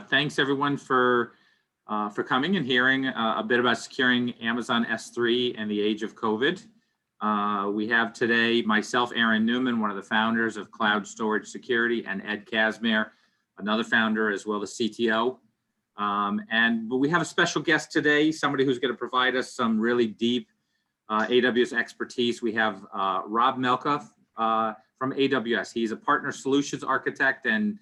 Thanks everyone for coming and hearing a bit about securing Amazon S3 and the age of COVID. We have today myself, Aaron Newman, one of the founders of Cloud Storage Security, and Ed Casimir, another founder as well, the CTO. But we have a special guest today, somebody who's going to provide us some really deep AWS expertise. We have Rob Melka from AWS. He's a partner solutions architect, and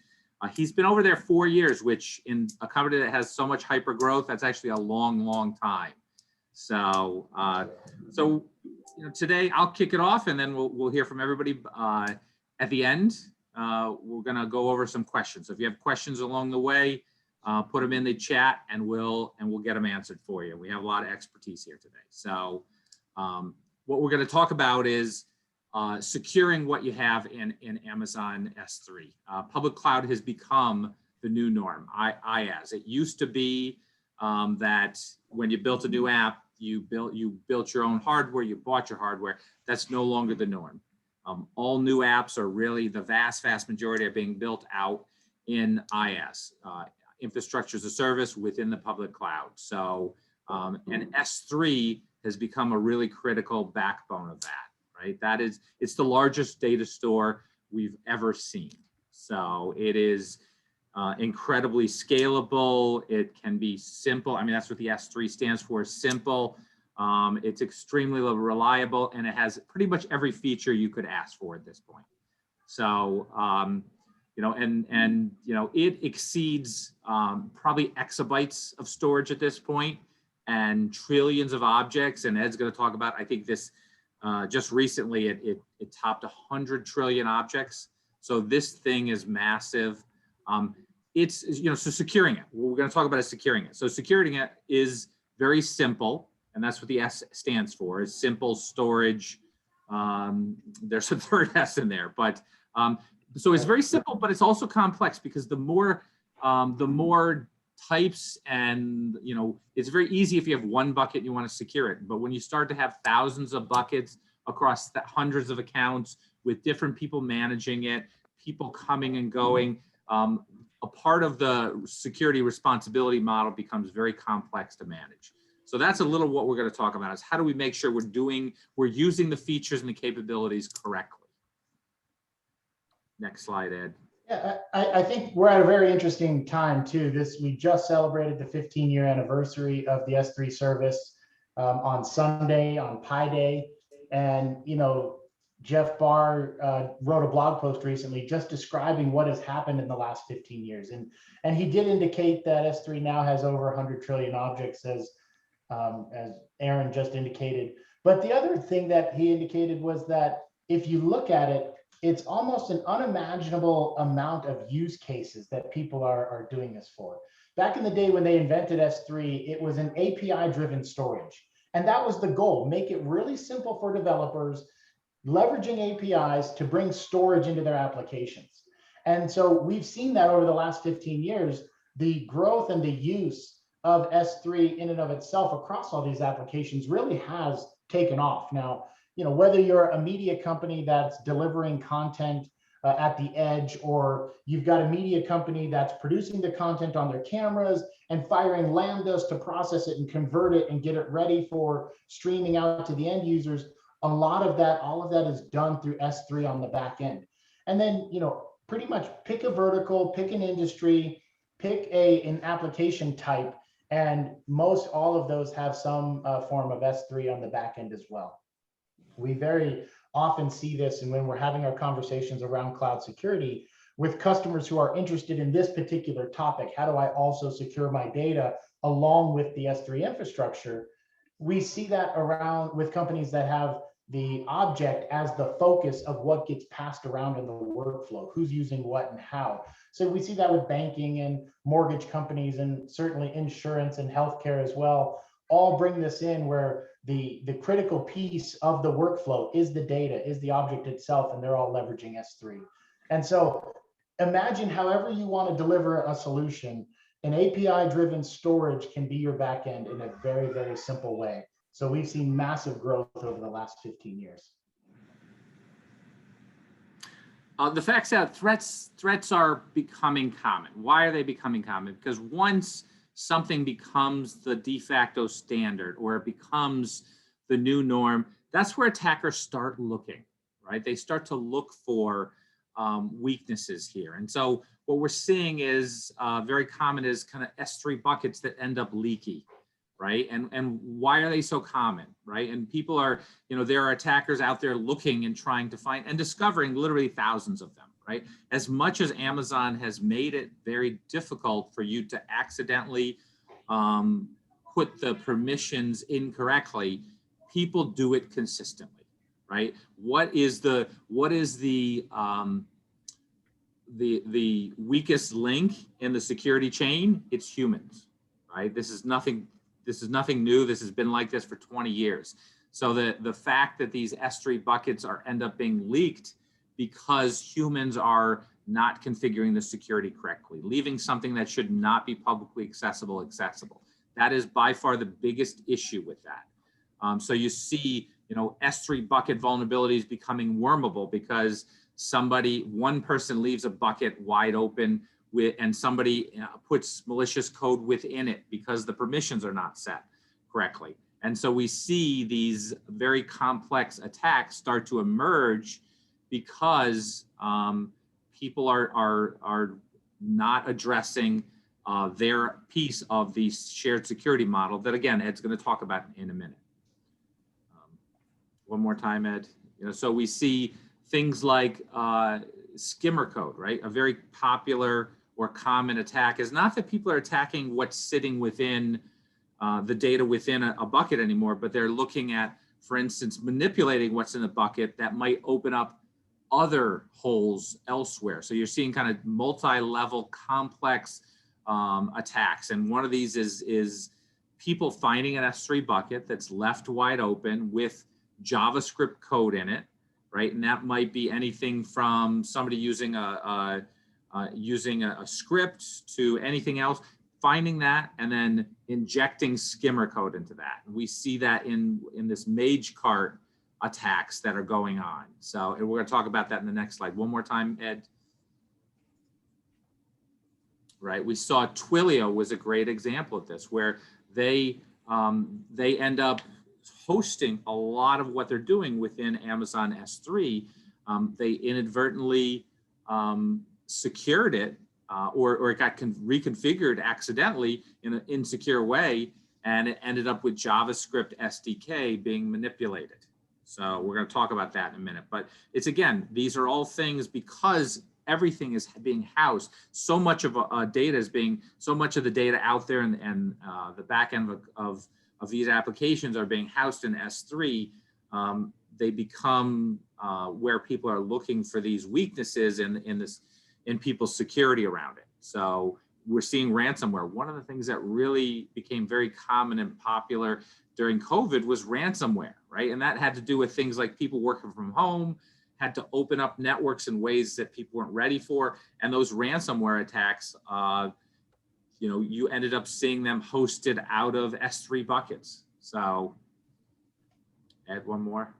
he's been over there 4 years, which in a company that has so much hyper growth, that's actually a long, long time. So, today I'll kick it off, and then we'll hear from everybody at the end. We're going to go over some questions. So if you have questions along the way, put them in the chat, and we'll get them answered for you. We have a lot of expertise here today. So what we're going to talk about is securing what you have in Amazon S3. Public cloud has become the new norm. IaaS. It used to be that when you built a new app, you built your own hardware, you bought your hardware. That's no longer the norm. All new apps are really, the vast majority are being built out in IaaS, infrastructure as a service within the public cloud. So, and S3 has become a really critical backbone of that, right? It's the largest data store we've ever seen. So it is incredibly scalable. It can be simple. I mean, that's what the S3 stands for, simple. It's extremely reliable, and it has pretty much every feature you could ask for at this point. So, it exceeds probably exabytes of storage at this point and trillions of objects. And Ed's going to talk about, I think this just recently, it topped 100 trillion objects. So this thing is massive. So securing it, what we're going to talk about is securing it. So securing it is very simple, and that's what the S stands for, is simple storage. There's a third S in there, but so it's very simple, but it's also complex, because the more types, and it's very easy if you have one bucket and you want to secure it. But when you start to have thousands of buckets across hundreds of accounts with different people managing it, people coming and going, a part of the security responsibility model becomes very complex to manage. So that's a little what we're going to talk about, is how do we make sure we're using the features and the capabilities correctly. Next slide, Ed. Yeah, I think we're at a very interesting time too. We just celebrated the 15-year anniversary of the S3 service on Sunday, on Pi Day, and Jeff Barr wrote a blog post recently just describing what has happened in the last 15 years, and he did indicate that S3 now has over 100 trillion objects, as Aaron just indicated. But the other thing that he indicated was that if you look at it, it's almost an unimaginable amount of use cases that people are doing this for. Back in the day when they invented S3, it was an API-driven storage. And that was the goal, make it really simple for developers, leveraging APIs to bring storage into their applications. And so we've seen that over the last 15 years, the growth and the use of S3 in and of itself across all these applications really has taken off. Now, whether you're a media company that's delivering content at the edge, or you've got a media company that's producing the content on their cameras and firing lambdas to process it and convert it and get it ready for streaming out to the end users, all of that is done through S3 on the back end. And then, pretty much pick a vertical, pick an industry, pick an application type, and most all of those have some form of S3 on the back end as well. We very often see this, and when we're having our conversations around cloud security with customers who are interested in this particular topic, how do I also secure my data along with the S3 infrastructure? We see that around with companies that have the object as the focus of what gets passed around in the workflow, who's using what and how. So we see that with banking and mortgage companies, and certainly insurance and healthcare as well, all bring this in, where the critical piece of the workflow is the data, is the object itself, and they're all leveraging S3. And so imagine however you want to deliver a solution, an API-driven storage can be your backend in a very, very simple way. So we've seen massive growth over the last 15 years. The facts out, threats are becoming common. Why are they becoming common? Because once something becomes the de facto standard or it becomes the new norm, that's where attackers start looking, right? They start to look for weaknesses here. And so what we're seeing is very common is kind of S3 buckets that end up leaky, right? And why are they so common, right? And people are, there are attackers out there looking and trying to find and discovering literally thousands of them, right? As much as Amazon has made it very difficult for you to accidentally put the permissions incorrectly, people do it consistently, right? What is the weakest link in the security chain? It's humans, right? This is nothing new. This has been like this for 20 years. So the fact that these S3 buckets end up being leaked because humans are not configuring the security correctly, leaving something that should not be publicly accessible. That is by far the biggest issue with that. So you see, S3 bucket vulnerabilities becoming wormable because one person leaves a bucket wide open and somebody puts malicious code within it because the permissions are not set correctly. And so we see these very complex attacks start to emerge because people are not addressing their piece of the shared security model that, again, Ed's going to talk about in a minute. One more time, Ed. So we see things like skimmer code, right? A very popular or common attack is not that people are attacking what's sitting within the data within a bucket anymore, but they're looking at, for instance, manipulating what's in the bucket that might open up other holes elsewhere. So you're seeing kind of multi-level complex attacks. And one of these is people finding an S3 bucket that's left wide open with JavaScript code in it, right? And that might be anything from somebody using a script to anything else, finding that and then injecting skimmer code into that. And we see that in this mage cart attacks that are going on. So and we're going to talk about that in the next slide. One more time, Ed. Right, we saw Twilio was a great example of this, where they end up hosting a lot of what they're doing within Amazon S3. They inadvertently secured it or it got reconfigured accidentally in an insecure way, and it ended up with JavaScript SDK being manipulated. So we're going to talk about that in a minute. But it's, again, these are all things because everything is being housed. So much of data is so much of the data out there and the back end of these applications are being housed in S3. They become where people are looking for these weaknesses in people's security around it. So we're seeing ransomware. One of the things that really became very common and popular during COVID was ransomware, right? And that had to do with things like people working from home, had to open up networks in ways that people weren't ready for. And those ransomware attacks, you ended up seeing them hosted out of S3 buckets. So add one more.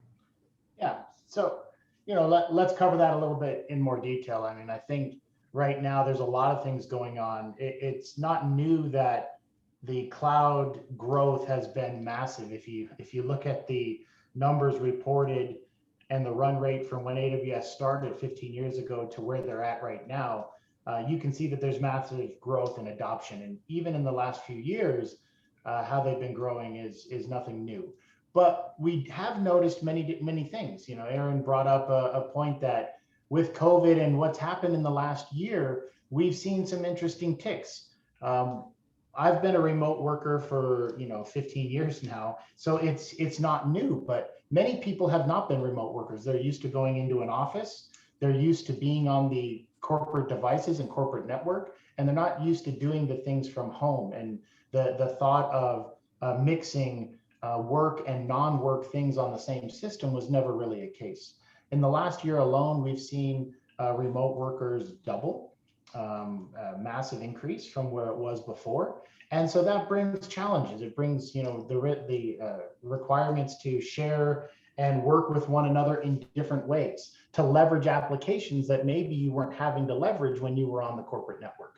Yeah, so, let's cover that a little bit in more detail. I mean, I think right now there's a lot of things going on. It's not new that the cloud growth has been massive. If you look at the numbers reported and the run rate from when AWS started 15 years ago to where they're at right now, you can see that there's massive growth and adoption. And even in the last few years, how they've been growing is nothing new. But we have noticed many things. Aaron brought up a point that with COVID and what's happened in the last year, we've seen some interesting ticks. I've been a remote worker for 15 years now, so it's not new. But many people have not been remote workers. They're used to going into an office. They're used to being on the corporate devices and corporate network, and they're not used to doing the things from home. And the thought of mixing work and non-work things on the same system was never really a case. In the last year alone, we've seen remote workers double, a massive increase from where it was before. And so that brings challenges. It brings, the requirements to share and work with one another in different ways. to leverage applications that maybe you weren't having to leverage when you were on the corporate network.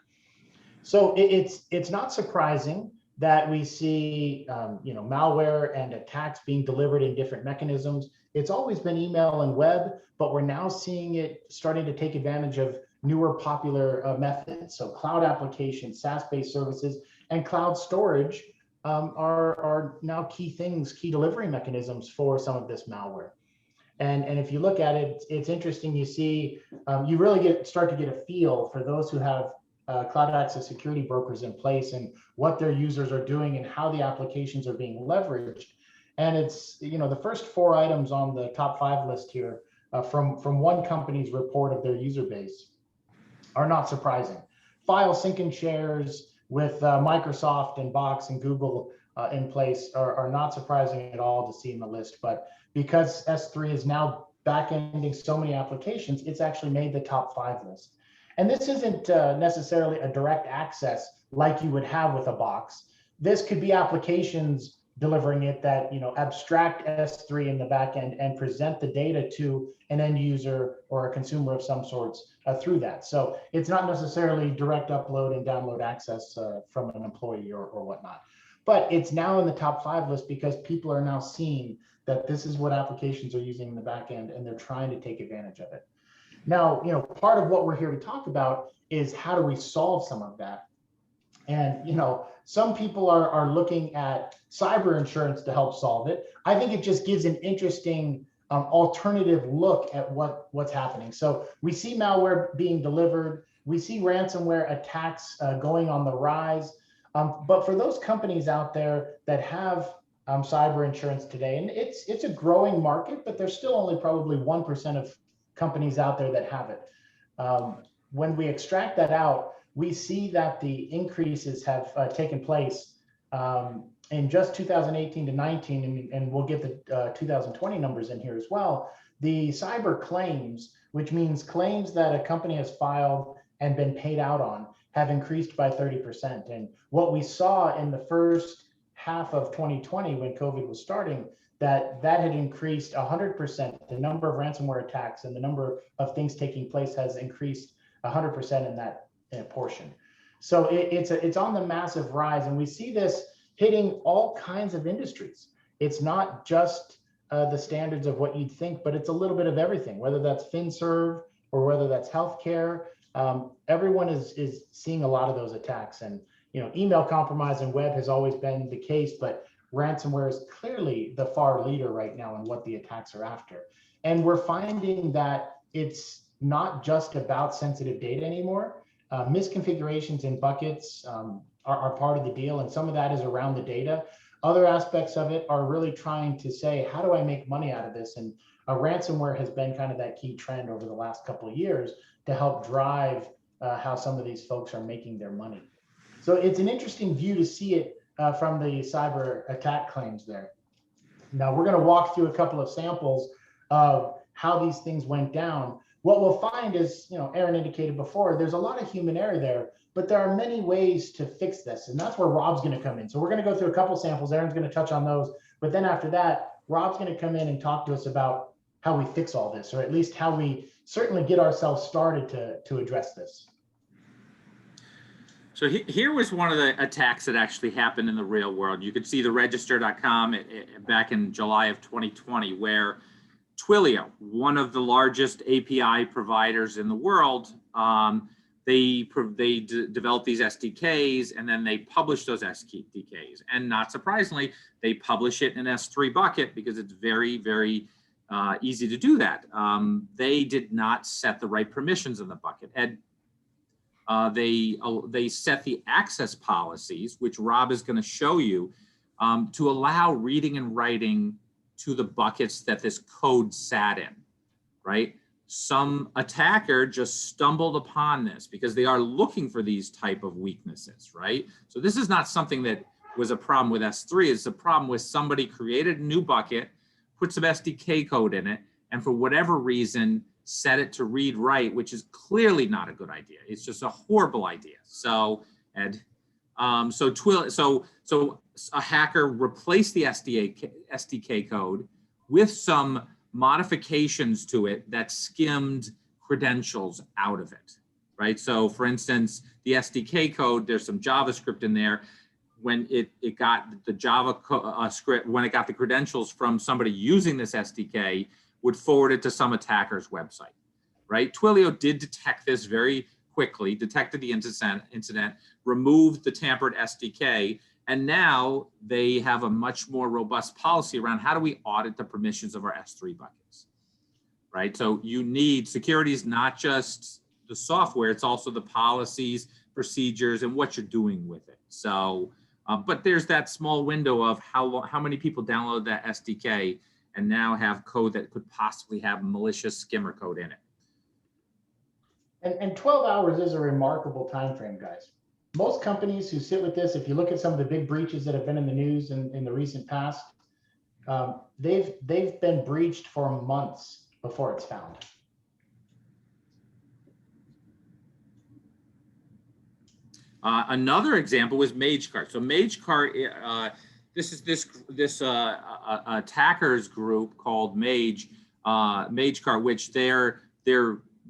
So it's not surprising that we see malware and attacks being delivered in different mechanisms. It's always been email and web, but we're now seeing it starting to take advantage of newer popular methods. So cloud applications, SaaS-based services, and cloud storage are now key delivery mechanisms for some of this malware. And if you look at it, it's interesting. You see, you really start to get a feel for those who have cloud access security brokers in place and what their users are doing and how the applications are being leveraged. And it's, the first 4 items on the top 5 list here from one company's report of their user base are not surprising. File sync and shares with Microsoft and Box and Google in place are not surprising at all to see in the list. But because S3 is now back-ending so many applications, it's actually made the top 5 list. And this isn't necessarily a direct access like you would have with a box. This could be applications delivering it that abstract S3 in the back end and present the data to an end user or a consumer of some sorts through that. So it's not necessarily direct upload and download access from an employee or whatnot. But it's now in the top 5 list because people are now seeing that this is what applications are using in the back end, and they're trying to take advantage of it. Now, part of what we're here to talk about is how do we solve some of that? And, some people are looking at cyber insurance to help solve it. I think it just gives an interesting alternative look at what's happening. So we see malware being delivered. We see ransomware attacks going on the rise. But for those companies out there that have cyber insurance today, and it's a growing market, but there's still only probably 1% of companies out there that have it. When we extract that out, we see that the increases have taken place in just 2018 to 19, and we'll get the 2020 numbers in here as well. The cyber claims, which means claims that a company has filed and been paid out on, have increased by 30%. And what we saw in the first half of 2020 when COVID was starting, that had increased 100%. The number of ransomware attacks and the number of things taking place has increased 100% in that portion. So it's on the massive rise, and we see this hitting all kinds of industries. It's not just the standards of what you'd think, but it's a little bit of everything, whether that's FinServ or whether that's healthcare. Everyone is seeing a lot of those attacks, and email compromise and web has always been the case, but ransomware is clearly the far leader right now in what the attacks are after. And we're finding that it's not just about sensitive data anymore. Misconfigurations in buckets are part of the deal, and some of that is around the data. Other aspects of it are really trying to say, how do I make money out of this? And ransomware has been kind of that key trend over the last couple of years to help drive how some of these folks are making their money. So it's an interesting view to see it from the cyber attack claims there. Now we're going to walk through a couple of samples of how these things went down. What we'll find is, Aaron indicated before, there's a lot of human error there, but there are many ways to fix this. And that's where Rob's going to come in. So we're going to go through a couple samples. Aaron's going to touch on those. But then after that, Rob's going to come in and talk to us about how we fix all this, or at least how we certainly get ourselves started to address this. So here was one of the attacks that actually happened in the real world. You could see the register.com back in July of 2020, where Twilio, one of the largest API providers in the world, they developed these SDKs, and then they publish those SDKs. And not surprisingly, they publish it in an S3 bucket because it's very, very easy to do that. They did not set the right permissions in the bucket. And they set the access policies, which Rob is going to show you, to allow reading and writing to the buckets that this code sat in, right? Some attacker just stumbled upon this because they are looking for these type of weaknesses, right? So this is not something that was a problem with S3. It's a problem with somebody created a new bucket, put some SDK code in it, and for whatever reason, set it to read write, which is clearly not a good idea. It's just a horrible idea. So, so a hacker replaced the SDK code with some modifications to it that skimmed credentials out of it, right? So for instance, the SDK code, there's some JavaScript in there. When it got the Java script, when it got the credentials from somebody using this SDK, would forward it to some attacker's website, right? Twilio did detect this very quickly, detected the incident, removed the tampered SDK, and now they have a much more robust policy around how do we audit the permissions of our S3 buckets, right? So you need, security is not just the software, it's also the policies, procedures, and what you're doing with it. So, but there's that small window of how many people download that SDK and now have code that could possibly have malicious skimmer code in it. And 12 hours is a remarkable time frame, guys. Most companies who sit with this, if you look at some of the big breaches that have been in the news in the recent past, they've been breached for months before it's found. Another example was MageCart. So MageCart, this is this attackers group called MageCart, which their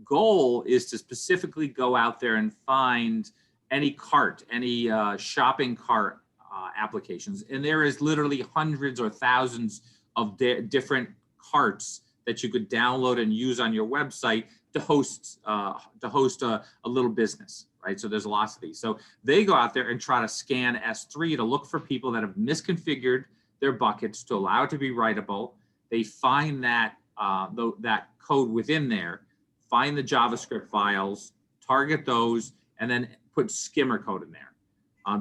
goal is to specifically go out there and find any cart, any shopping cart applications. And there is literally hundreds or thousands of different carts that you could download and use on your website to host a little business, right? So there's lots of these. So they go out there and try to scan S3 to look for people that have misconfigured their buckets to allow it to be writable. They find that that code within there, find the JavaScript files, target those, and then put skimmer code in there.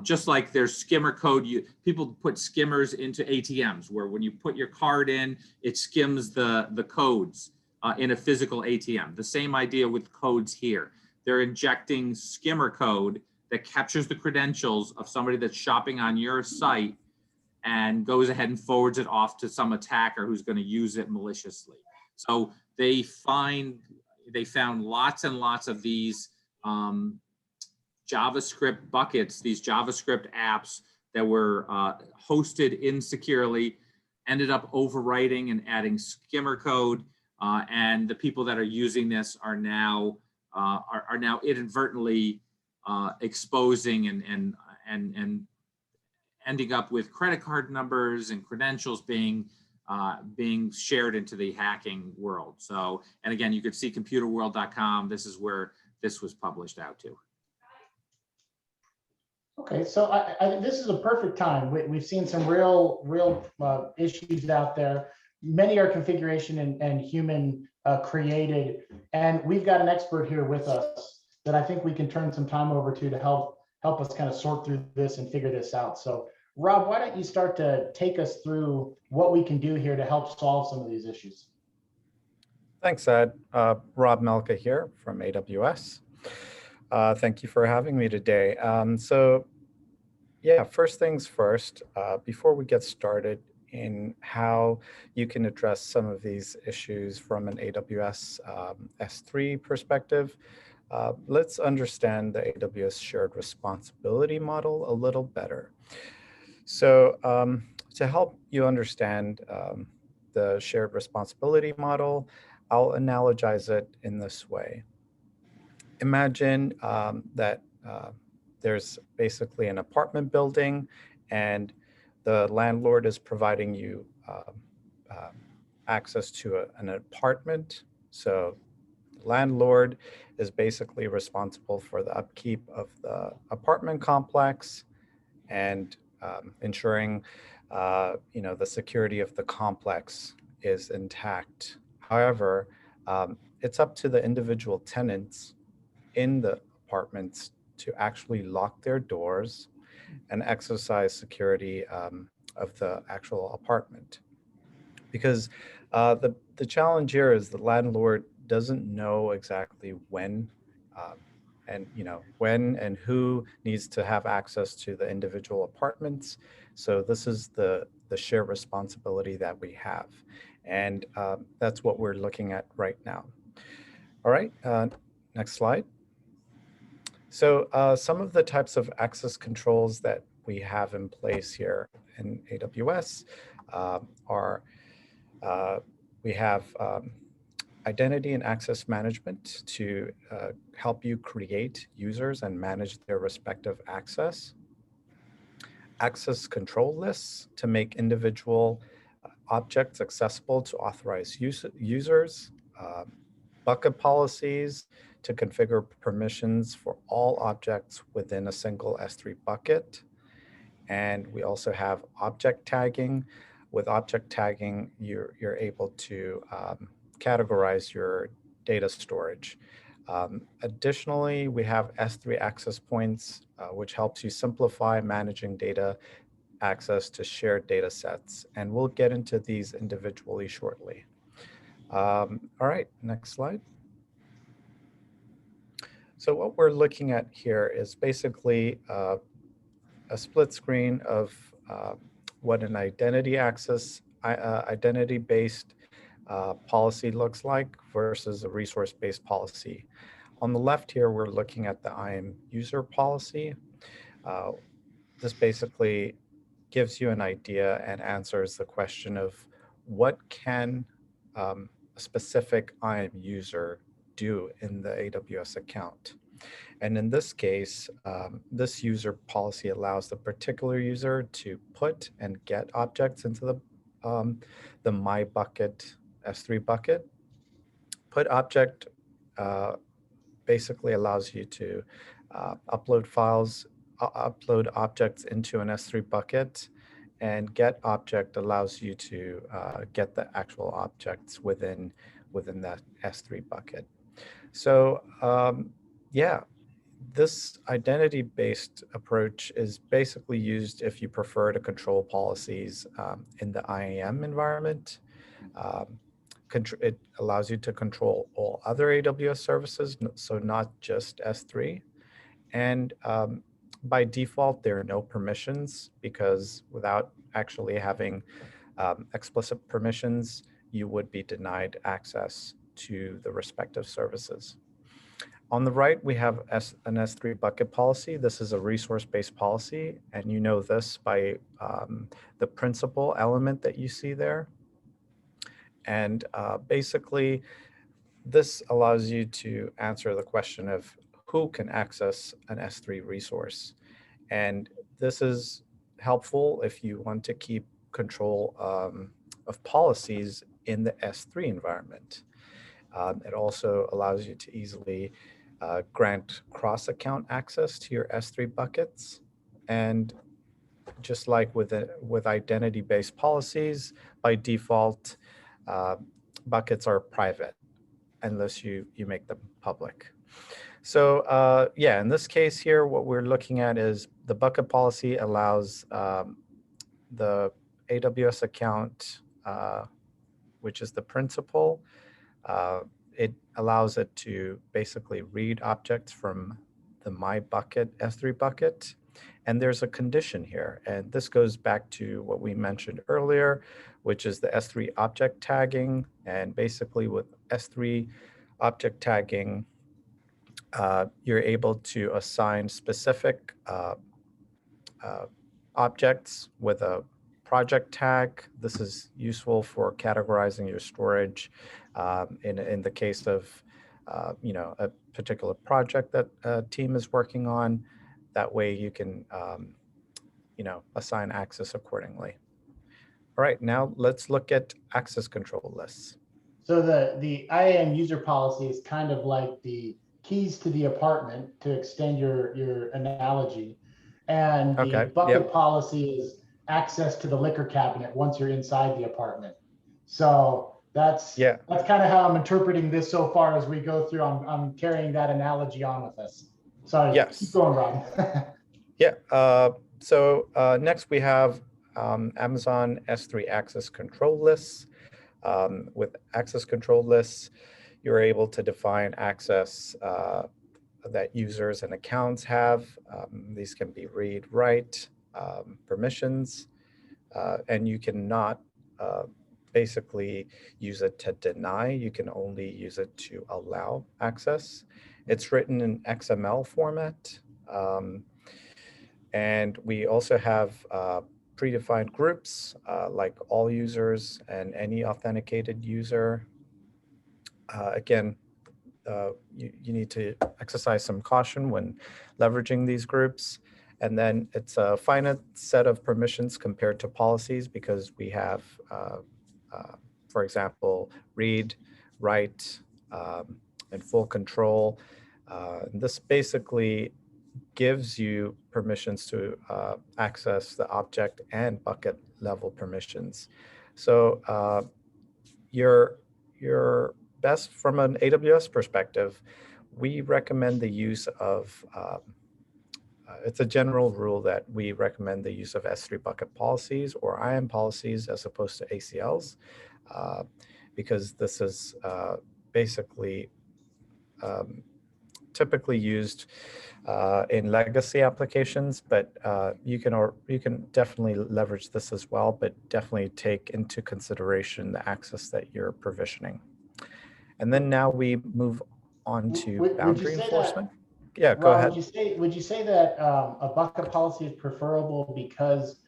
Just like there's skimmer code, people put skimmers into ATMs where when you put your card in, it skims the codes in a physical ATM. The same idea with codes here. They're injecting skimmer code that captures the credentials of somebody that's shopping on your site and goes ahead and forwards it off to some attacker who's going to use it maliciously. So they found lots and lots of these JavaScript buckets, these JavaScript apps that were hosted insecurely, ended up overwriting and adding skimmer code, and the people that are using this are now inadvertently exposing and ending up with credit card numbers and credentials being shared into the hacking world. So, and again, you could see computerworld.com. This is where this was published out to. Okay, so I think this is a perfect time. We've seen some real issues out there. Many are configuration and human created, and we've got an expert here with us that I think we can turn some time over to help us kind of sort through this and figure this out. So Rob, why don't you start to take us through what we can do here to help solve some of these issues? Thanks, Ed. Rob Melka here from AWS. Thank you for having me today. So yeah, first things first, before we get started in how you can address some of these issues from an AWS S3 perspective, let's understand the AWS shared responsibility model a little better. So to help you understand the shared responsibility model, I'll analogize it in this way. Imagine that there's basically an apartment building and the landlord is providing you access to an apartment. So the landlord is basically responsible for the upkeep of the apartment complex and ensuring the security of the complex is intact. However, it's up to the individual tenants in the apartments to actually lock their doors and exercise security of the actual apartment. Because the challenge here is the landlord doesn't know exactly when when and who needs to have access to the individual apartments. So this is the shared responsibility that we have. And that's what we're looking at right now. All right, next slide. So some of the types of access controls that we have in place here in AWS are We have identity and access management to help you create users and manage their respective access. Access control lists to make individual objects accessible to authorized users. Bucket policies to configure permissions for all objects within a single S3 bucket. And we also have object tagging. With object tagging, you're able to categorize your data storage. Additionally, we have S3 access points, which helps you simplify managing data access to shared data sets. And we'll get into these individually shortly. All right, next slide. So what we're looking at here is basically a split screen of what an identity access, identity-based policy looks like versus a resource-based policy. On the left here, we're looking at the IAM user policy. This basically gives you an idea and answers the question of what can a specific IAM user do in the AWS account. And in this case, this user policy allows the particular user to put and get objects into the My Bucket S3 bucket. Put object basically allows you to upload files, upload objects into an S3 bucket, and get object allows you to get the actual objects within that S3 bucket. So yeah, this identity-based approach is basically used if you prefer to control policies in the IAM environment. It allows you to control all other AWS services, so not just S3. And by default, there are no permissions because without actually having explicit permissions, you would be denied access to the respective services. On the right, we have an S3 bucket policy. This is a resource-based policy, and you know this by the principal element that you see there. And basically, this allows you to answer the question of who can access an S3 resource. And this is helpful if you want to keep control of policies in the S3 environment. It also allows you to easily grant cross-account access to your S3 buckets. And just like with identity-based policies, by default, buckets are private unless you make them public. So yeah, in this case here, what we're looking at is the bucket policy allows the AWS account, which is the principal, it allows it to basically read objects from the My Bucket S3 bucket. And there's a condition here. And this goes back to what we mentioned earlier, which is the S3 object tagging. And basically with S3 object tagging, you're able to assign specific objects with a project tag. This is useful for categorizing your storage in the case of a particular project that a team is working on. That way you can assign access accordingly. All right, now let's look at access control lists. So the IAM user policy is kind of like the keys to the apartment, to extend your analogy. And the bucket policy is access to the liquor cabinet once you're inside the apartment. So that's kind of how I'm interpreting this so far as we go through. I'm carrying that analogy on with us. Sorry, keep going, Rob. So next we have Amazon S3 access control lists. With access control lists, you're able to define access that users and accounts have. These can be read, write, permissions, and you cannot basically use it to deny. You can only use it to allow access. It's written in XML format. And we also have predefined groups like all users and any authenticated user. Again, you need to exercise some caution when leveraging these groups. And then it's a finite set of permissions compared to policies because we have, for example, read, write, and full control. This basically gives you permissions to access the object and bucket level permissions. So your best from an AWS perspective, we recommend the use of, it's a general rule that we recommend the use of S3 bucket policies or IAM policies as opposed to ACLs, because this is basically typically used in legacy applications, but you can definitely leverage this as well, but definitely take into consideration the access that you're provisioning. And then now we move on to boundary enforcement. Yeah, go ahead. Would you say that a bucket policy is preferable because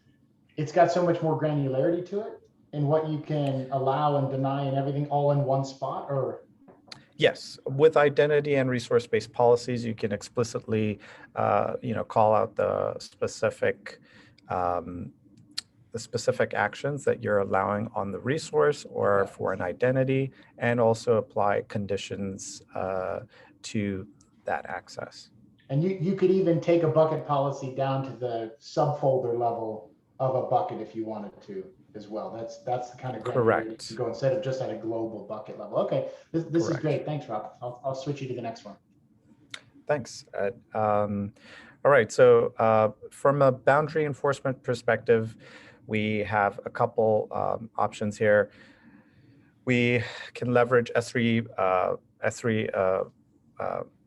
it's got so much more granularity to it in what you can allow and deny and everything all in one spot, or? Yes, with identity and resource-based policies, you can explicitly, call out the specific actions that you're allowing on the resource or for an identity, and also apply conditions to that access. And you could even take a bucket policy down to the subfolder level of a bucket if you wanted to as well. That's the kind of granularity you go instead of just at a global bucket level. Okay, this is great. Thanks, Rob. I'll switch you to the next one. Thanks, Ed. All right, so from a boundary enforcement perspective, we have a couple options here. We can leverage S3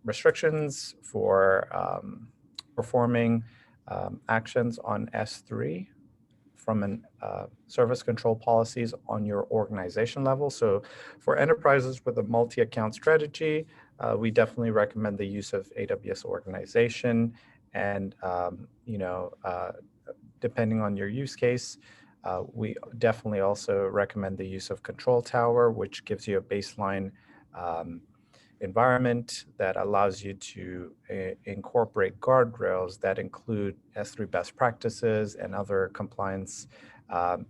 restrictions for performing actions on S3 from an service control policies on your organization level. So for enterprises with a multi-account strategy, we definitely recommend the use of AWS organization, and depending on your use case, we definitely also recommend the use of Control Tower, which gives you a baseline environment that allows you to incorporate guardrails that include S3 best practices and other compliance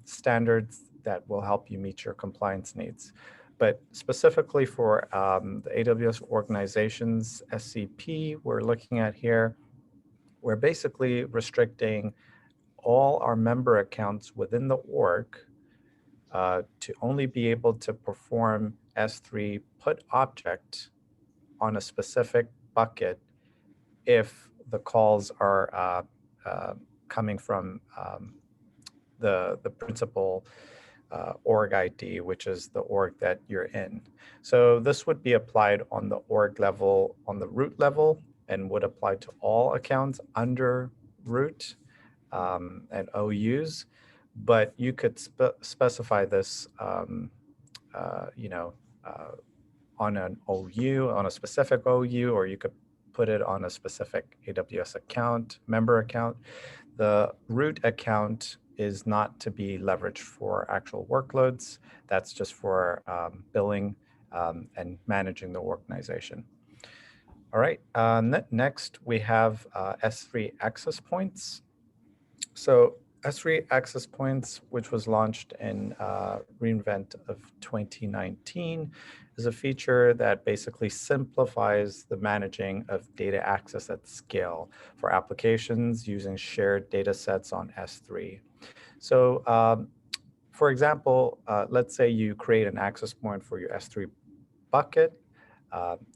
standards that will help you meet your compliance needs. But specifically for the AWS organizations SCP we're looking at here, we're basically restricting all our member accounts within the org to only be able to perform S3 put object on a specific bucket if the calls are coming from the principal org ID, which is the org that you're in. So this would be applied on the org level, on the root level, and would apply to all accounts under root and OUs. But you could specify this, on an OU, on a specific OU, or you could put it on a specific AWS account, member account. The root account is not to be leveraged for actual workloads. That's just for billing and managing the organization. All right, next we have S3 access points. So S3 access points, which was launched in reInvent of 2019, is a feature that basically simplifies the managing of data access at scale for applications using shared data sets on S3. So for example, let's say you create an access point for your S3 bucket.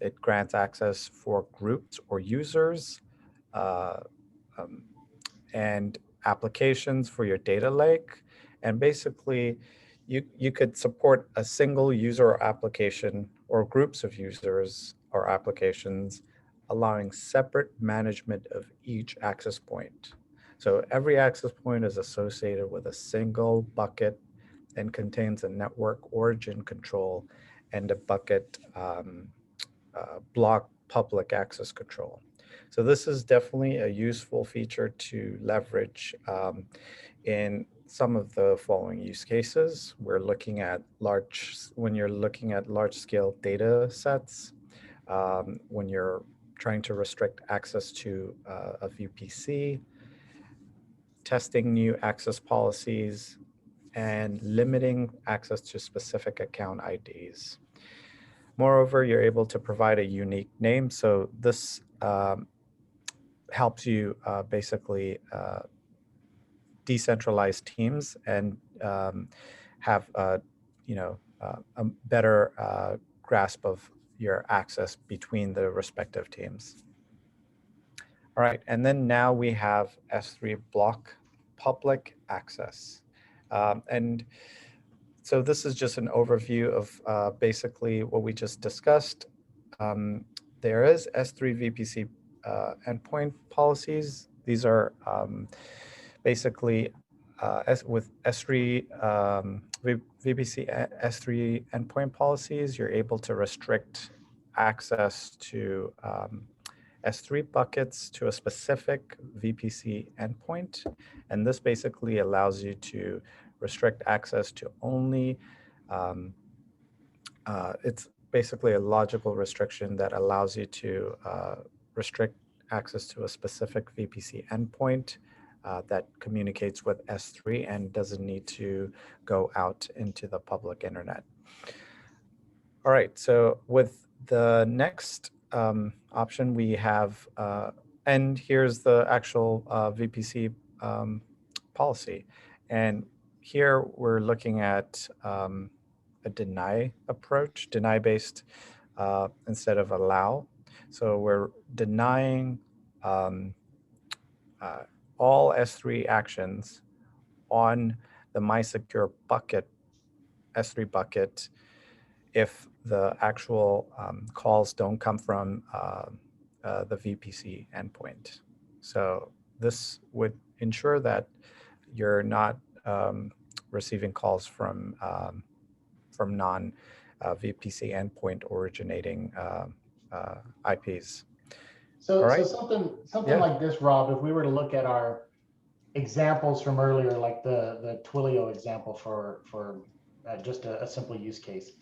It grants access for groups or users and applications for your data lake. And basically, you could support a single user application or groups of users or applications, allowing separate management of each access point. So every access point is associated with a single bucket and contains a network origin control and a bucket block public access control. So this is definitely a useful feature to leverage in some of the following use cases. We're looking at when you're looking at large scale data sets, when you're trying to restrict access to a VPC, testing new access policies, and limiting access to specific account IDs. Moreover, you're able to provide a unique name. So this helps you basically decentralize teams and have a better grasp of your access between the respective teams. All right, and then now we have S3 block public access. And so this is just an overview of basically what we just discussed. There is S3 VPC endpoint policies. These are basically with S3 VPC S3 endpoint policies, you're able to restrict access to S3 buckets to a specific VPC endpoint. And this basically allows you to restrict access to only, it's basically a logical restriction that allows you to restrict access to a specific VPC endpoint that communicates with S3 and doesn't need to go out into the public internet. All right, so with the next option we have, and here's the actual VPC policy. And here we're looking at a deny approach, deny-based instead of allow. So we're denying all S3 actions on the MySecure bucket, S3 bucket, if the actual calls don't come from the VPC endpoint. So this would ensure that you're not receiving calls from non-VPC endpoint originating IPs. So, right. so something like this, Rob, if we were to look at our examples from earlier, like the Twilio example for just a simple use case,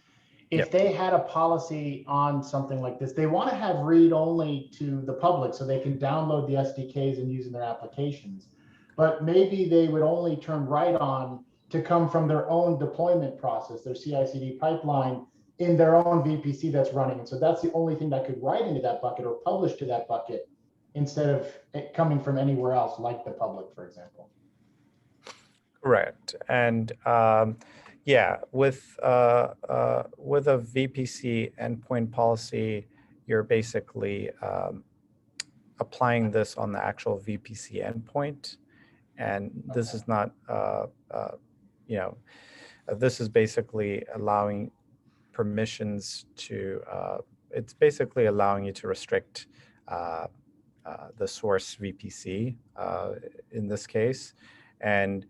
if they had a policy on something like this, they want to have read only to the public so they can download the SDKs and use in their applications. But maybe they would only turn write on to come from their own deployment process, their CI/CD pipeline in their own VPC that's running. And so that's the only thing that could write into that bucket or publish to that bucket instead of it coming from anywhere else, like the public, for example. Correct. And yeah, with a VPC endpoint policy, you're basically applying this on the actual VPC endpoint. And this is not, this is basically allowing permissions to, it's basically allowing you to restrict the source VPC in this case. And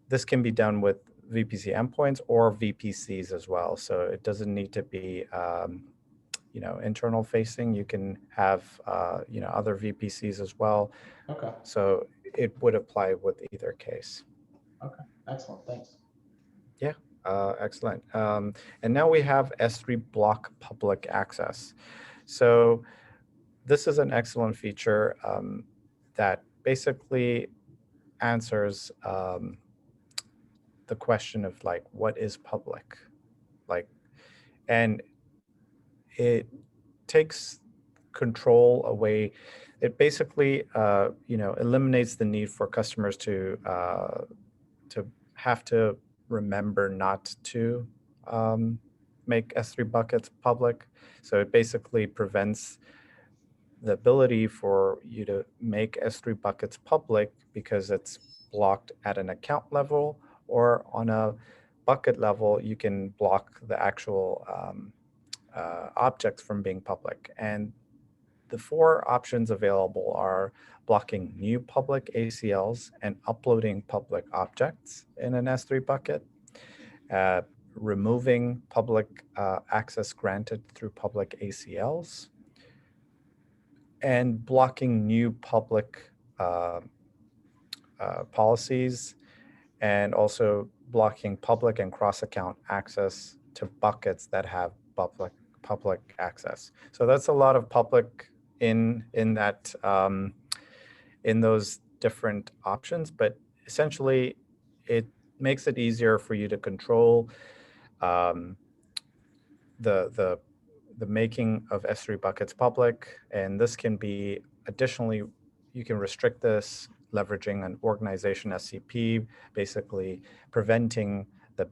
this can be done with VPC endpoints or VPCs as well. So it doesn't need to be, internal facing. You can have, other VPCs as well. Okay. So it would apply with either case. Okay, excellent, thanks. Yeah, excellent. And now we have S3 block public access. So this is an excellent feature that basically answers the question of like, what is public? And it takes control away. It basically, eliminates the need for customers to have to remember not to make S3 buckets public. So it basically prevents the ability for you to make S3 buckets public because it's blocked at an account level, or on a bucket level, you can block the actual objects from being public. And the four options available are blocking new public ACLs and uploading public objects in an S3 bucket, removing public access granted through public ACLs, and blocking new public policies and also blocking public and cross-account access to buckets that have public access. So that's a lot of public in that in those different options, but essentially it makes it easier for you to control the making of S3 buckets public. And this can be additionally, you can restrict this leveraging an organization SCP, basically preventing the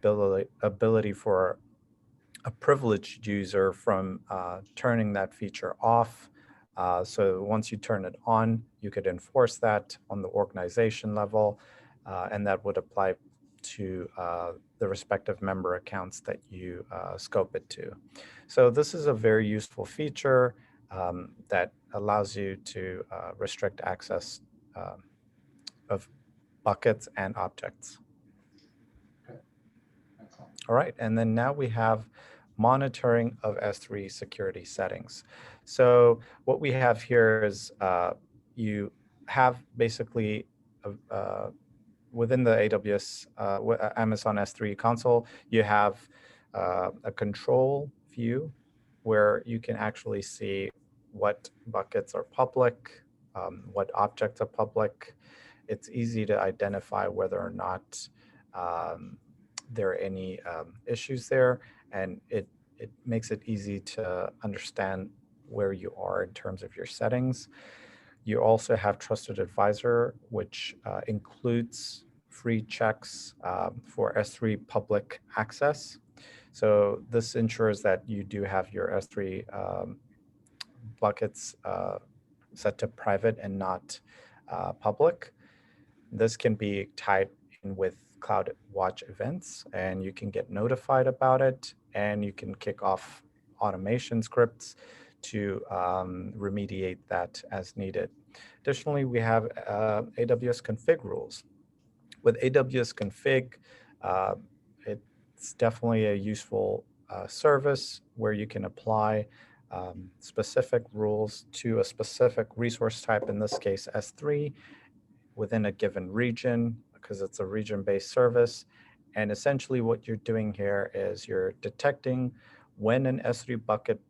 ability for a privileged user from turning that feature off. So once you turn it on, you could enforce that on the organization level, and that would apply to the respective member accounts that you scope it to. So this is a very useful feature that allows you to restrict access of buckets and objects. Excellent. All right, and then now we have monitoring of S3 security settings. So what we have here is you have basically within the AWS Amazon S3 console, you have a control view where you can actually see what buckets are public, what objects are public. It's easy to identify whether or not there are any issues there, and it makes it easy to understand where you are in terms of your settings. You also have Trusted Advisor, which includes free checks for S3 public access. So this ensures that you do have your S3 buckets set to private and not public. This can be tied in with CloudWatch events, and you can get notified about it, and you can kick off automation scripts to remediate that as needed. Additionally, we have AWS Config Rules. With AWS Config, it's definitely a useful service where you can apply specific rules to a specific resource type, in this case S3, within a given region, because it's a region-based service. And essentially what you're doing here is you're detecting when an S3 bucket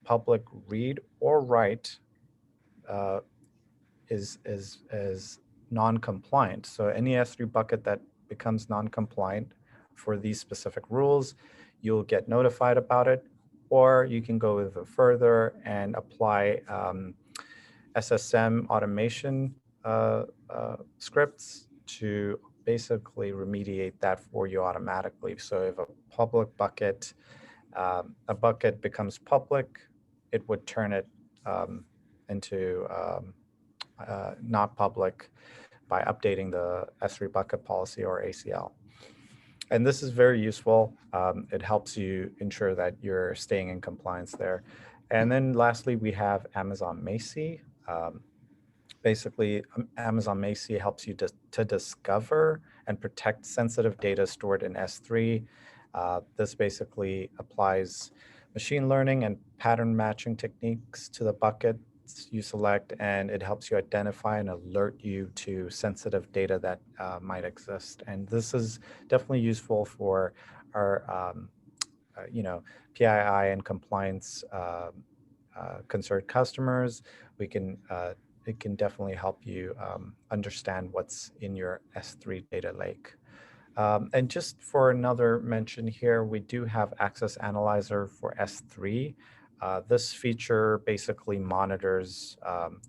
public read or write is non-compliant. So any S3 bucket that becomes non-compliant for these specific rules, you'll get notified about it, or you can go even further and apply SSM automation scripts to basically remediate that for you automatically. So if a public bucket, a bucket becomes public, it would turn it into not public by updating the S3 bucket policy or ACL. And this is very useful. It helps you ensure that you're staying in compliance there. And then lastly, we have Amazon Macie. Basically, Amazon Macie helps you to discover and protect sensitive data stored in S3. This basically applies machine learning and pattern matching techniques to the buckets you select, and it helps you identify and alert you to sensitive data that might exist. And this is definitely useful for our PII and compliance concerned customers. It can definitely help you understand what's in your S3 data lake. And just for another mention here, we do have Access Analyzer for S3. This feature basically monitors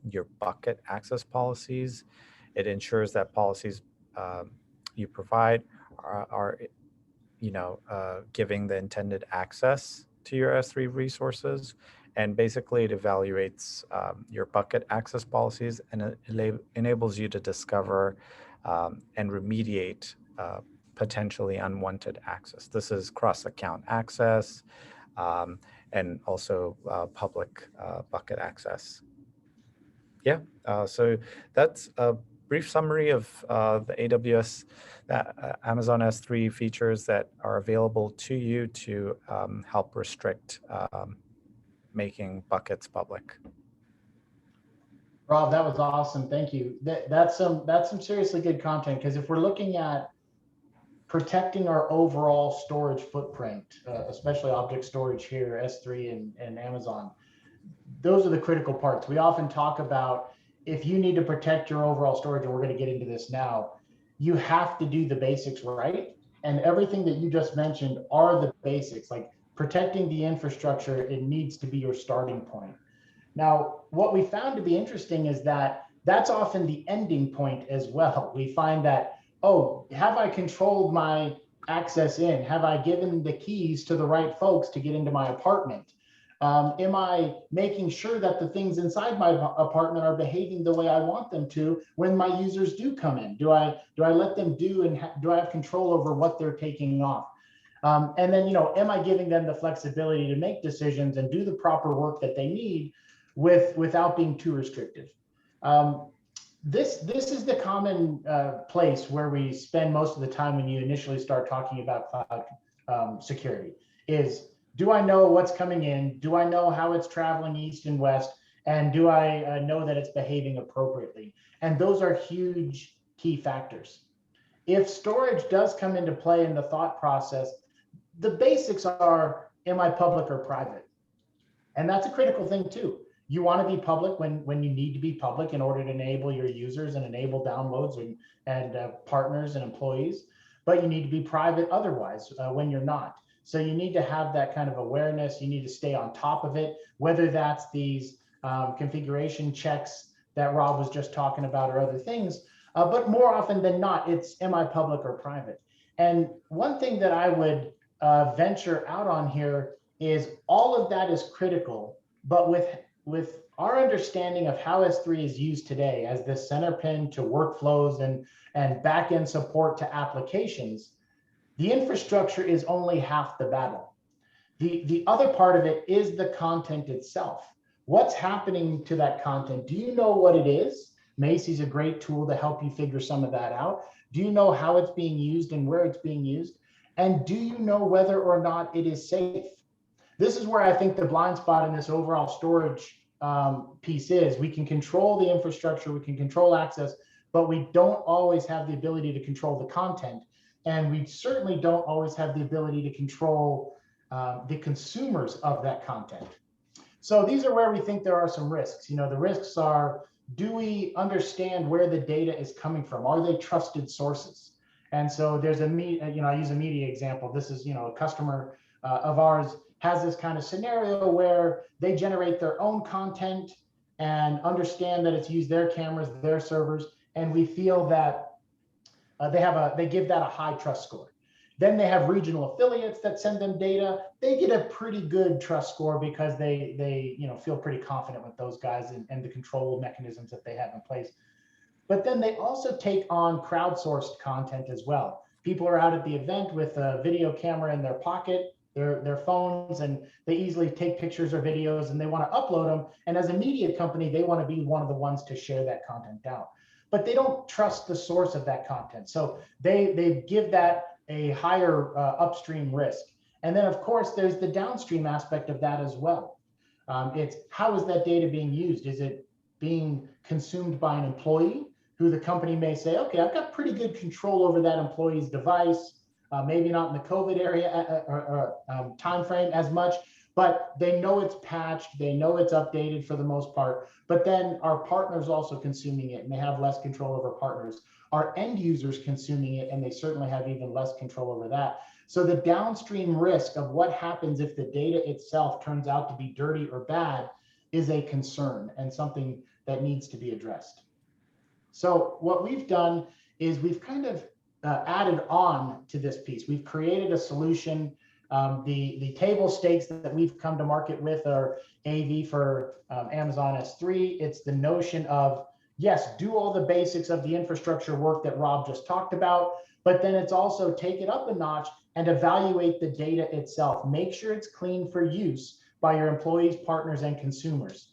your bucket access policies. It ensures that policies you provide are giving the intended access to your S3 resources. And basically it evaluates your bucket access policies, and it enables you to discover and remediate potentially unwanted access. This is cross-account access and also public bucket access. Yeah, so that's a brief summary of the AWS Amazon S3 features that are available to you to help restrict making buckets public. Rob, that was awesome. Thank you. That's some seriously good content, because if we're looking at protecting our overall storage footprint, especially object storage here, S3 and Amazon. Those are the critical parts. We often talk about if you need to protect your overall storage, and we're going to get into this now, you have to do the basics right. And everything that you just mentioned are the basics, like protecting the infrastructure. It needs to be your starting point. Now, what we found to be interesting is that that's often the ending point as well. We find that, oh, have I controlled my access in? Have I given the keys to the right folks to get into my apartment? Am I making sure that the things inside my apartment are behaving the way I want them to when my users do come in? Do I let them do, and do I have control over what they're taking off? And then, am I giving them the flexibility to make decisions and do the proper work that they need without being too restrictive? This is the common place where we spend most of the time when you initially start talking about cloud security is, do I know what's coming in? Do I know how it's traveling east and west? And do I know that it's behaving appropriately? And those are huge key factors. If storage does come into play in the thought process, the basics are, am I public or private? And that's a critical thing too. You want to be public when you need to be public in order to enable your users and enable downloads and partners and employees, but you need to be private otherwise when you're not. So you need to have that kind of awareness. You need to stay on top of it, whether that's these configuration checks that Rob was just talking about or other things. But more often than not, it's, am I public or private? And one thing that I would venture out on here is all of that is critical, but with our understanding of how S3 is used today as this center pin to workflows and back-end support to applications, the infrastructure is only half the battle. The other part of it is the content itself. What's happening to that content? Do you know what it is? Macy's a great tool to help you figure some of that out. Do you know how it's being used and where it's being used? And do you know whether or not it is safe? This is where I think the blind spot in this overall storage piece is. We can control the infrastructure, we can control access, but we don't always have the ability to control the content. And we certainly don't always have the ability to control the consumers of that content. So these are where we think there are some risks. The risks are, do we understand where the data is coming from? Are they trusted sources? And so there's I use a media example. This is, a customer of ours has this kind of scenario where they generate their own content and understand that it's used their cameras, their servers, and we feel that they give that a high trust score. Then they have regional affiliates that send them data. They get a pretty good trust score because they feel pretty confident with those guys and the control mechanisms that they have in place. But then they also take on crowdsourced content as well. People are out at the event with a video camera in their pocket, their phones, and they easily take pictures or videos and they want to upload them. And as a media company, they want to be one of the ones to share that content out. But they don't trust the source of that content. So they give that a higher upstream risk. And then of course, there's the downstream aspect of that as well. It's, how is that data being used? Is it being consumed by an employee who the company may say, okay, I've got pretty good control over that employee's device, maybe not in the COVID area or time frame as much, but they know it's patched, they know it's updated for the most part, but then our partners also consuming it and they have less control over partners. Our end users consuming it and they certainly have even less control over that. So the downstream risk of what happens if the data itself turns out to be dirty or bad is a concern and something that needs to be addressed. So what we've done is we've kind of added on to this piece. We've created a solution. The table stakes that we've come to market with are AV for Amazon S3. It's the notion of, yes, do all the basics of the infrastructure work that Rob just talked about, but then it's also take it up a notch and evaluate the data itself. Make sure it's clean for use by your employees, partners, and consumers.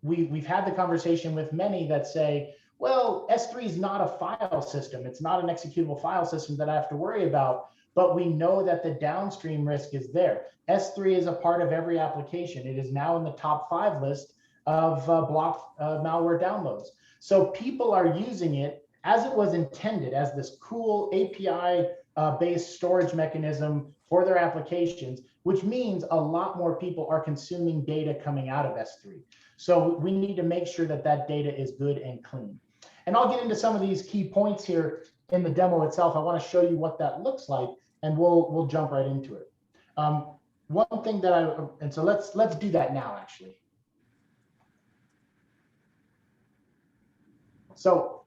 We've had the conversation with many that say, well, S3 is not a file system. It's not an executable file system that I have to worry about, but we know that the downstream risk is there. S3 is a part of every application. It is now in the top 5 list of blocked malware downloads. So people are using it as it was intended, as this cool API based storage mechanism for their applications, which means a lot more people are consuming data coming out of S3. So we need to make sure that that data is good and clean. And I'll get into some of these key points here in the demo itself. I want to show you what that looks like, and we'll jump right into it. One thing that and so let's do that now, actually. So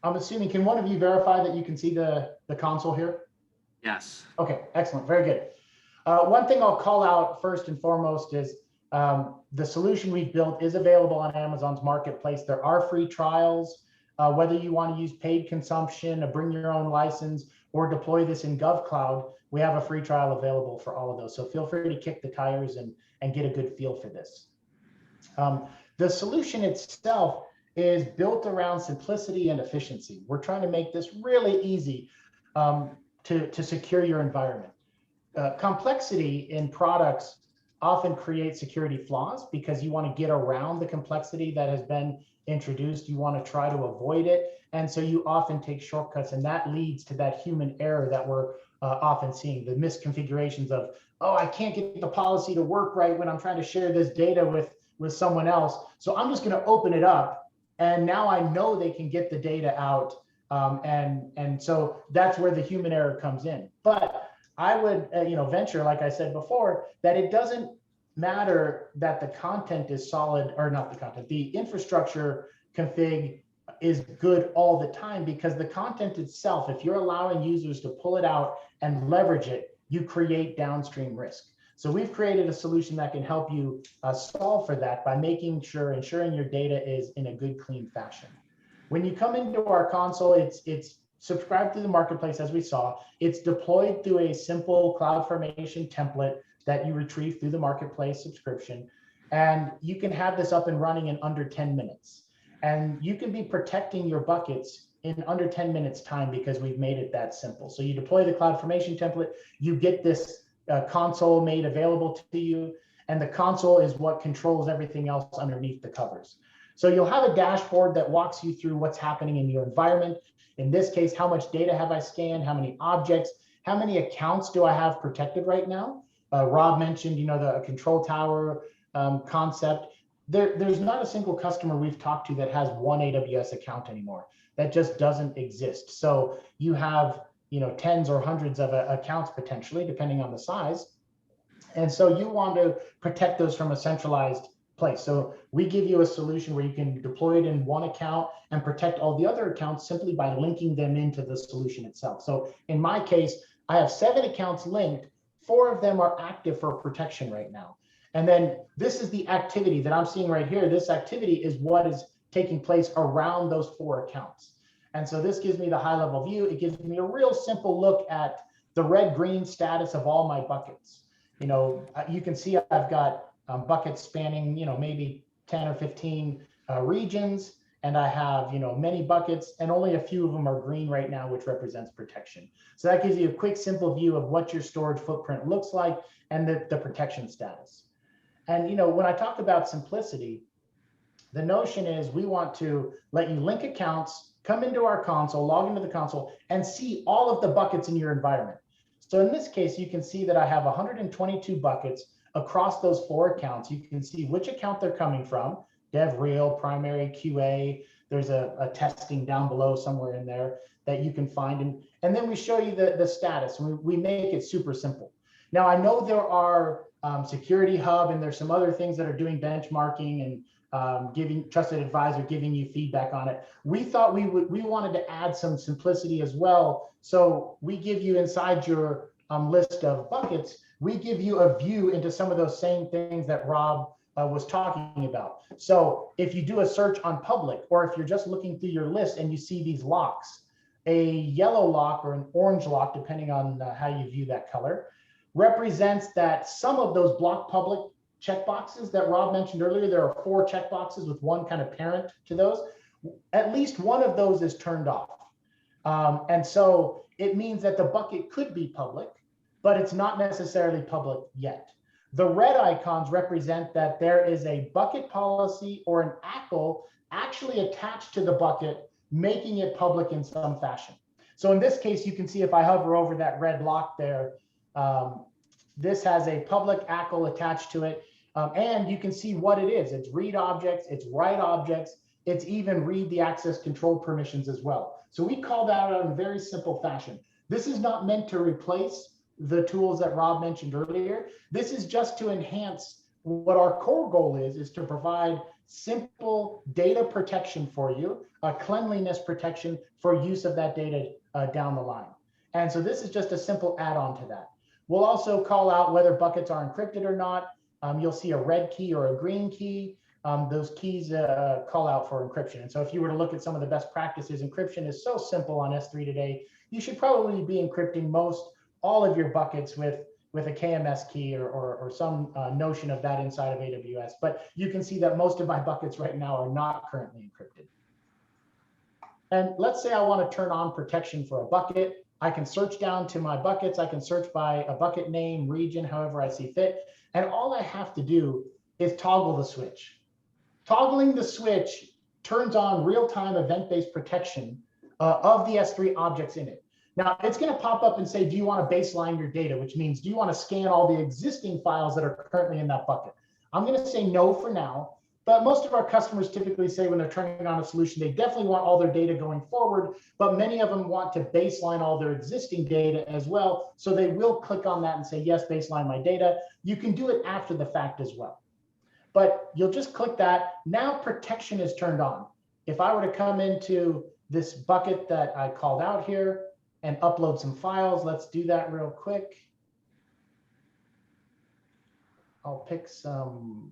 I'm assuming, can one of you verify that you can see the console here? Yes. Okay, excellent, very good. One thing I'll call out first and foremost is the solution we've built is available on Amazon's marketplace. There are free trials. Whether you want to use paid consumption, or bring your own license, or deploy this in GovCloud, we have a free trial available for all of those. So feel free to kick the tires and get a good feel for this. The solution itself is built around simplicity and efficiency. We're trying to make this really easy to secure your environment. Complexity in products often creates security flaws because you want to get around the complexity that has been introduced. You want to try to avoid it. And so you often take shortcuts, and that leads to that human error that we're often seeing, the misconfigurations of, oh, I can't get the policy to work right when I'm trying to share this data with someone else. So I'm just going to open it up, and now I know they can get the data out. And so that's where the human error comes in. But I would venture, like I said before, that it doesn't matter that the content is solid, or not the content, the infrastructure config is good all the time, because the content itself, if you're allowing users to pull it out and leverage it, you create downstream risk. So we've created a solution that can help you solve for that by ensuring your data is in a good, clean fashion. When you come into our console, it's subscribed through the marketplace, as we saw. It's deployed through a simple CloudFormation template that you retrieve through the marketplace subscription. And you can have this up and running in under 10 minutes. And you can be protecting your buckets in under 10 minutes time, because we've made it that simple. So you deploy the CloudFormation template, you get this console made available to you, and the console is what controls everything else underneath the covers. So you'll have a dashboard that walks you through what's happening in your environment. In this case, how much data have I scanned? How many objects? How many accounts do I have protected right now? Rob mentioned, the control tower concept. There's not a single customer we've talked to that has one AWS account anymore. That just doesn't exist. So you have, tens or hundreds of accounts potentially, depending on the size. And so you want to protect those from a centralized place. So we give you a solution where you can deploy it in one account and protect all the other accounts simply by linking them into the solution itself. So in my case, I have 7 accounts linked. 4 of them are active for protection right now. And then this is the activity that I'm seeing right here. This activity is what is taking place around those 4 accounts. And so this gives me the high level view. It gives me a real simple look at the red-green status of all my buckets. You can see I've got buckets spanning, maybe 10 or 15 regions. And I have, many buckets, and only a few of them are green right now, which represents protection. So that gives you a quick, simple view of what your storage footprint looks like and the protection status. And, when I talk about simplicity, the notion is we want to let you link accounts, come into our console, log into the console, and see all of the buckets in your environment. So in this case, you can see that I have 122 buckets across those 4 accounts. You can see which account they're coming from. Dev real, primary, QA. There's a testing down below somewhere in there that you can find. And then we show you the status. We make it super simple. Now, I know there are Security Hub, and there's some other things that are doing benchmarking and giving Trusted Advisor, giving you feedback on it. We thought we wanted to add some simplicity as well. So we give you inside your list of buckets, we give you a view into some of those same things that Rob was talking about. So if you do a search on public, or if you're just looking through your list and you see these locks, a yellow lock or an orange lock, depending on how you view that color, represents that some of those block public checkboxes that Rob mentioned earlier, there are 4 checkboxes with one kind of parent to those. At least one of those is turned off. And so it means that the bucket could be public, but it's not necessarily public yet. The red icons represent that there is a bucket policy or an ACL actually attached to the bucket making it public in some fashion. So in this case, you can see if I hover over that red lock there, this has a public ACL attached to it. And you can see what it is. It's read objects, it's write objects, it's even read the access control permissions as well. So we call that out in a very simple fashion. This is not meant to replace the tools that Rob mentioned earlier. This is just to enhance what our core goal is to provide simple data protection for you, a cleanliness protection for use of that data down the line. And so this is just a simple add-on to that. We'll also call out whether buckets are encrypted or not. You'll see a red key or a green key. Those keys call out for encryption. And so if you were to look at some of the best practices, encryption is so simple on S3 today. You should probably be encrypting all of your buckets with a KMS key or some notion of that inside of AWS. But you can see that most of my buckets right now are not currently encrypted. And let's say I want to turn on protection for a bucket. I can search down to my buckets. I can search by a bucket name, region, however I see fit. And all I have to do is toggle the switch. Toggling the switch turns on real-time event-based protection of the S3 objects in it. Now, it's going to pop up and say, do you want to baseline your data, which means, do you want to scan all the existing files that are currently in that bucket? I'm going to say no for now, but most of our customers typically say when they're turning on a solution, they definitely want all their data going forward, but many of them want to baseline all their existing data as well. So they will click on that and say, yes, baseline my data. You can do it after the fact as well. But you'll just click that. Now protection is turned on. If I were to come into this bucket that I called out here, and upload some files. Let's do that real quick. I'll pick some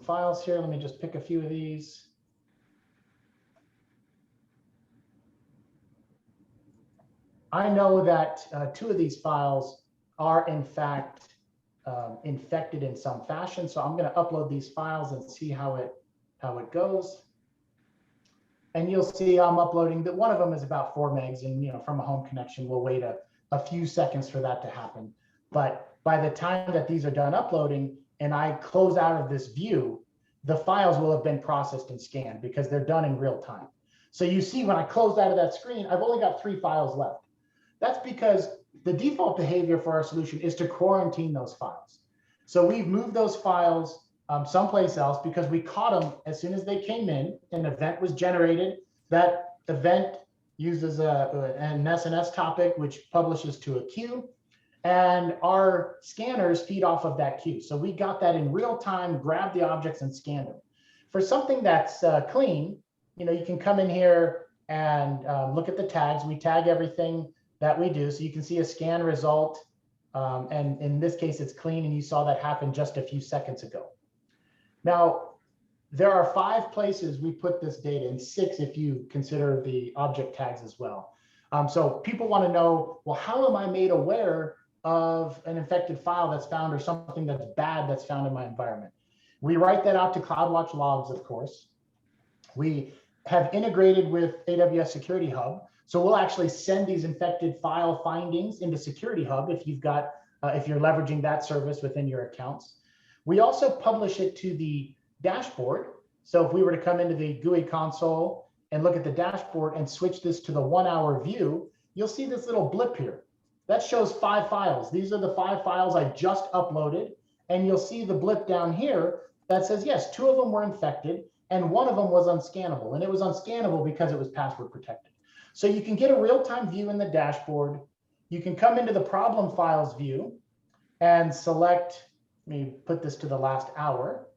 files here. Let me just pick a few of these. I know that 2 of these files are in fact infected in some fashion. So I'm going to upload these files and see how it goes. And you'll see I'm uploading that one of them is about 4 megs, and from a home connection, we'll wait a few seconds for that to happen. But by the time that these are done uploading and I close out of this view, the files will have been processed and scanned because they're done in real time. So you see when I closed out of that screen, I've only got 3 files left. That's because the default behavior for our solution is to quarantine those files. So we've moved those files someplace else because we caught them as soon as they came in. An event was generated. That event uses an SNS topic, which publishes to a queue, and our scanners feed off of that queue. So we got that in real time, grabbed the objects and scanned them. For something that's clean, you can come in here and look at the tags. We tag everything that we do. So you can see a scan result. And in this case, it's clean, and you saw that happen just a few seconds ago. Now, there are 5 places we put this data, and 6 if you consider the object tags as well. So people want to know, well, how am I made aware of an infected file that's found or something that's bad that's found in my environment? We write that out to CloudWatch logs, of course. We have integrated with AWS Security Hub. So we'll actually send these infected file findings into Security Hub if you've got, if you're leveraging that service within your accounts. We also publish it to the dashboard. So if we were to come into the GUI console and look at the dashboard and switch this to the 1-hour view, you'll see this little blip here. That shows 5 files. These are the 5 files I just uploaded. And you'll see the blip down here that says, yes, 2 of them were infected and 1 of them was unscannable. And it was unscannable because it was password protected. So you can get a real-time view in the dashboard. You can come into the problem files view and select, let me put this to the last hour.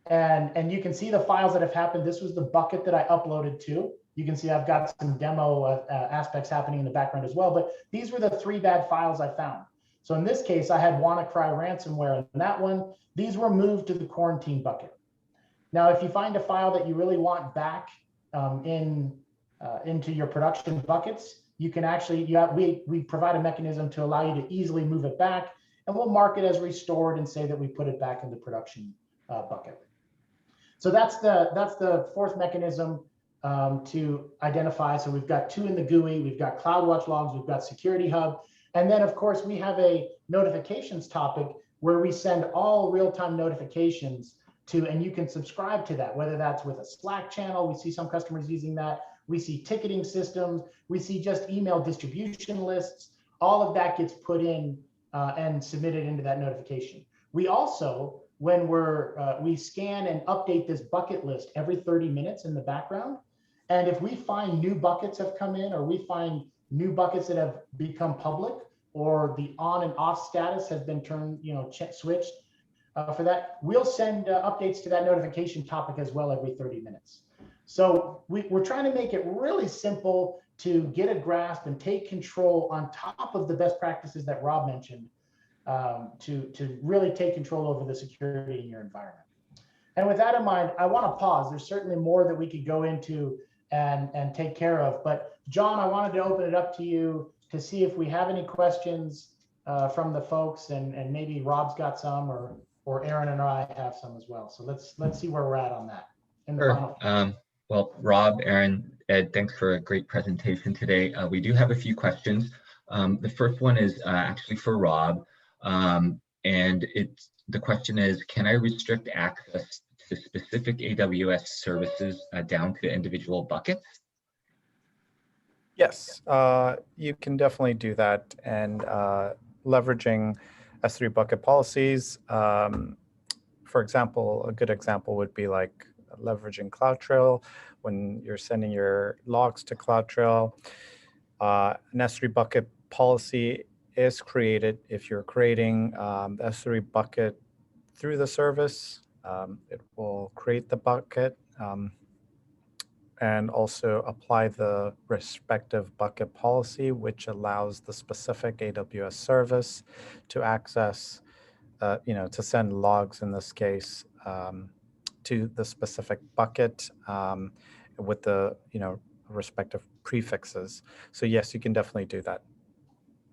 And you can see the files that have happened. This was the bucket that I uploaded to. You can see I've got some demo aspects happening in the background as well, but these were the 3 bad files I found. So in this case, I had WannaCry ransomware in that one. These were moved to the quarantine bucket. Now, if you find a file that you really want back into your production buckets, you can actually, we provide a mechanism to allow you to easily move it back, and we'll mark it as restored and say that we put it back in the production bucket. So that's the 4th mechanism to identify. So we've got 2 in the GUI, we've got CloudWatch logs, we've got Security Hub, and then of course we have a notifications topic where we send all real-time notifications and you can subscribe to that, whether that's with a Slack channel. We see some customers using that. We see ticketing systems. We see just email distribution lists. All of that gets put in and submitted into that notification. We also, when we scan and update this bucket list every 30 minutes in the background. And if we find new buckets have come in, or we find new buckets that have become public, or the on and off status has been turned, switched for that, we'll send updates to that notification topic as well every 30 minutes. So we're trying to make it really simple to get a grasp and take control on top of the best practices that Rob mentioned, to really take control over the security in your environment. And with that in mind, I want to pause. There's certainly more that we could go into and take care of. But John, I wanted to open it up to you to see if we have any questions from the folks, and maybe Rob's got some, or Aaron and I have some as well. So let's see where we're at on that. In the Sure. Well, Rob, Aaron, Ed, thanks for a great presentation today. We do have a few questions. The first one is actually for Rob, and the question is, can I restrict access to specific AWS services down to individual buckets? Yes, you can definitely do that, and leveraging S3 bucket policies. For example, a good example would be like leveraging CloudTrail. When you're sending your logs to CloudTrail, an S3 bucket policy is created. If you're creating the S3 bucket through the service, it will create the bucket and also apply the respective bucket policy, which allows the specific AWS service to access, to send logs in this case to the specific bucket with the respective prefixes. So yes, you can definitely do that.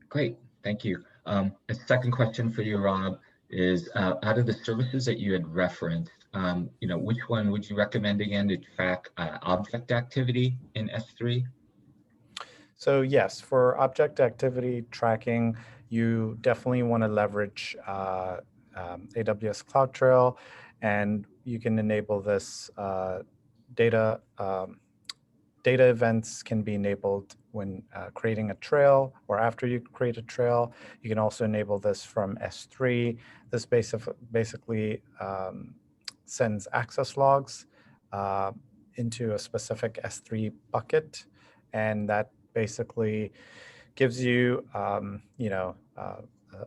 Great, thank you. A second question for you, Rob, is out of the services that you had referenced, which one would you recommend again to track object activity in S3? So yes, for object activity tracking, you definitely want to leverage AWS CloudTrail, and you can enable this data events can be enabled when creating a trail or after you create a trail. You can also enable this from S3. This basically sends access logs into a specific S3 bucket, and that basically gives you,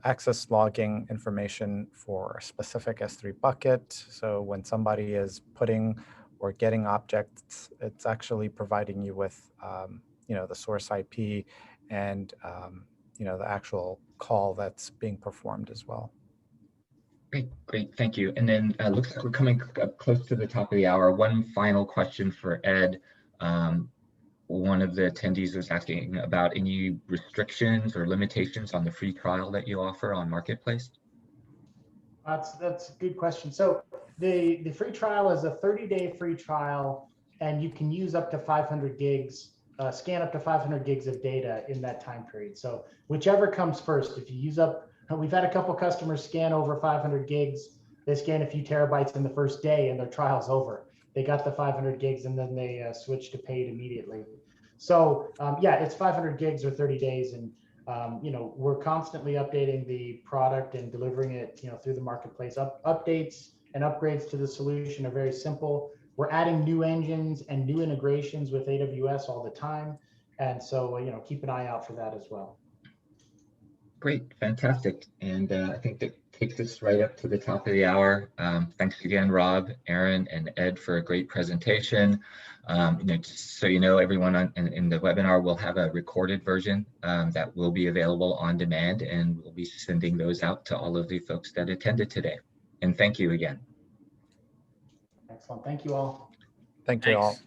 access logging information for a specific S3 bucket. So when somebody is putting or getting objects, it's actually providing you with, the source IP and, the actual call that's being performed as well. Great, thank you. And then looks like we're coming up close to the top of the hour. One final question for Ed. One of the attendees was asking about any restrictions or limitations on the free trial that you offer on Marketplace. That's a good question. So the free trial is a 30-day free trial, and you can use up to 500 gigs, scan up to 500 gigs of data in that time period. So whichever comes first, if you use up, we've had a couple customers scan over 500 gigs. They scan a few terabytes in the first day and their trial's over. They got the 500 gigs and then they switched to paid immediately. So yeah, it's 500 gigs or 30 days. And we're constantly updating the product and delivering it, through the marketplace. Updates and upgrades to the solution are very simple. We're adding new engines and new integrations with AWS all the time. And so, keep an eye out for that as well. Great, fantastic. And I think that takes us right up to the top of the hour. Thanks again, Rob, Aaron, and Ed for a great presentation. Just so you know, everyone in the webinar will have a recorded version that will be available on demand, and we'll be sending those out to all of the folks that attended today. And thank you again. Excellent. Thank you all. Thank you all.